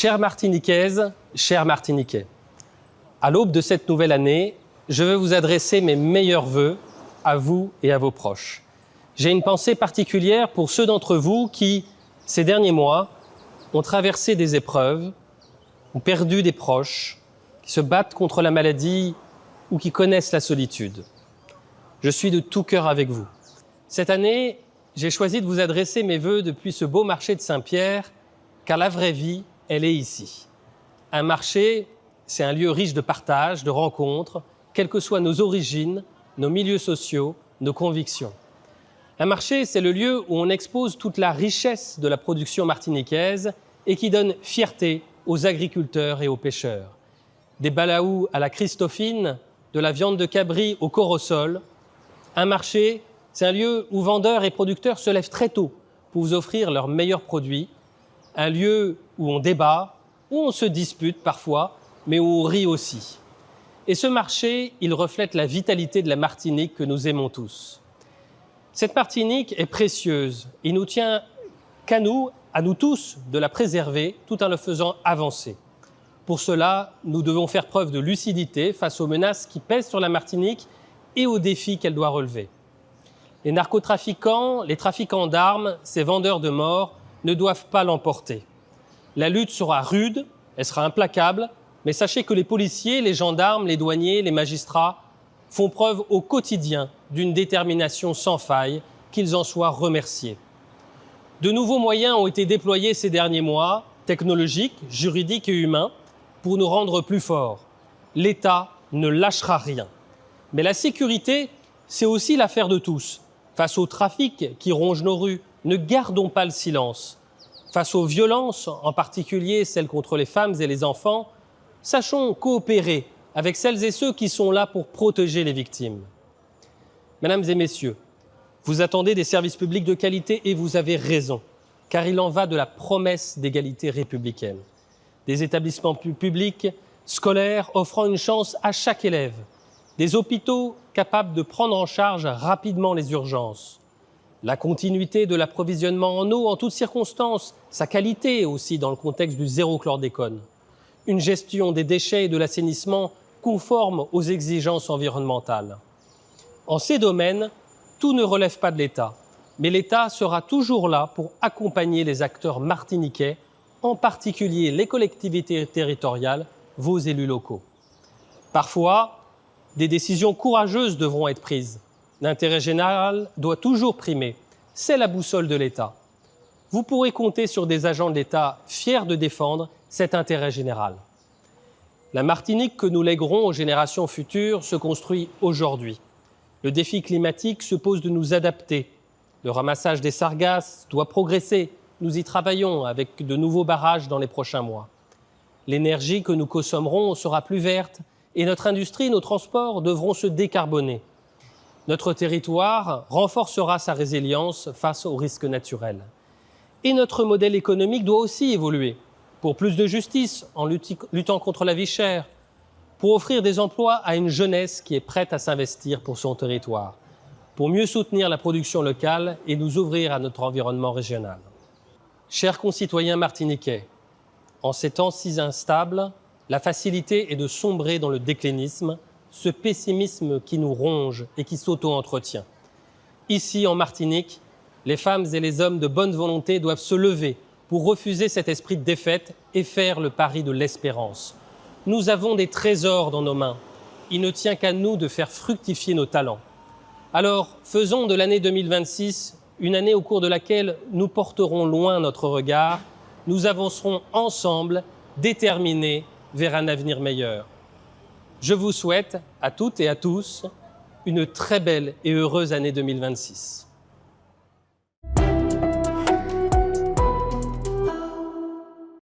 Chères Martiniquaises, chers Martiniquais, à l'aube de cette nouvelle année, je veux vous adresser mes meilleurs vœux à vous et à vos proches. J'ai une pensée particulière pour ceux d'entre vous qui, ces derniers mois, ont traversé des épreuves, ont perdu des proches, qui se battent contre la maladie ou qui connaissent la solitude. Je suis de tout cœur avec vous. Cette année, j'ai choisi de vous adresser mes vœux depuis ce beau marché de Saint-Pierre, car la vraie vie, elle est ici. Un marché, c'est un lieu riche de partage, de rencontres, quelles que soient nos origines, nos milieux sociaux, nos convictions. Un marché, c'est le lieu où on expose toute la richesse de la production martiniquaise et qui donne fierté aux agriculteurs et aux pêcheurs. Des balaous à la Christophine, de la viande de cabri au corosol. Un marché, c'est un lieu où vendeurs et producteurs se lèvent très tôt pour vous offrir leurs meilleurs produits. Un lieu où on débat, où on se dispute parfois, mais où on rit aussi. Et ce marché, il reflète la vitalité de la Martinique que nous aimons tous. Cette Martinique est précieuse. Il nous tient qu'à nous tous, de la préserver tout en la faisant avancer. Pour cela, nous devons faire preuve de lucidité face aux menaces qui pèsent sur la Martinique et aux défis qu'elle doit relever. Les narcotrafiquants, les trafiquants d'armes, ces vendeurs de mort ne doivent pas l'emporter. La lutte sera rude, elle sera implacable, mais sachez que les policiers, les gendarmes, les douaniers, les magistrats font preuve au quotidien d'une détermination sans faille, qu'ils en soient remerciés. De nouveaux moyens ont été déployés ces derniers mois, technologiques, juridiques et humains, pour nous rendre plus forts. L'État ne lâchera rien. Mais la sécurité, c'est aussi l'affaire de tous. Face au trafic qui ronge nos rues, ne gardons pas le silence. Face aux violences, en particulier celles contre les femmes et les enfants, sachons coopérer avec celles et ceux qui sont là pour protéger les victimes. Mesdames et messieurs, vous attendez des services publics de qualité et vous avez raison, car il en va de la promesse d'égalité républicaine. Des établissements publics, scolaires, offrant une chance à chaque élève. Des hôpitaux capables de prendre en charge rapidement les urgences. La continuité de l'approvisionnement en eau en toutes circonstances, sa qualité aussi dans le contexte du zéro chlordécone. Une gestion des déchets et de l'assainissement conforme aux exigences environnementales. En ces domaines, tout ne relève pas de l'État, mais l'État sera toujours là pour accompagner les acteurs martiniquais, en particulier les collectivités territoriales, vos élus locaux. Parfois, des décisions courageuses devront être prises. L'intérêt général doit toujours primer. C'est la boussole de l'État. Vous pourrez compter sur des agents de l'État fiers de défendre cet intérêt général. La Martinique que nous léguerons aux générations futures se construit aujourd'hui. Le défi climatique se pose de nous adapter. Le ramassage des sargasses doit progresser. Nous y travaillons avec de nouveaux barrages dans les prochains mois. L'énergie que nous consommerons sera plus verte et notre industrie, nos transports devront se décarboner. Notre territoire renforcera sa résilience face aux risques naturels. Et notre modèle économique doit aussi évoluer pour plus de justice en luttant contre la vie chère, pour offrir des emplois à une jeunesse qui est prête à s'investir pour son territoire, pour mieux soutenir la production locale et nous ouvrir à notre environnement régional. Chers concitoyens martiniquais, en ces temps si instables, la facilité est de sombrer dans le déclinisme, ce pessimisme qui nous ronge et qui s'auto-entretient. Ici, en Martinique, les femmes et les hommes de bonne volonté doivent se lever pour refuser cet esprit de défaite et faire le pari de l'espérance. Nous avons des trésors dans nos mains. Il ne tient qu'à nous de faire fructifier nos talents. Alors, faisons de l'année 2026 une année au cours de laquelle nous porterons loin notre regard, nous avancerons ensemble, déterminés, vers un avenir meilleur. Je vous souhaite à toutes et à tous une très belle et heureuse année 2026.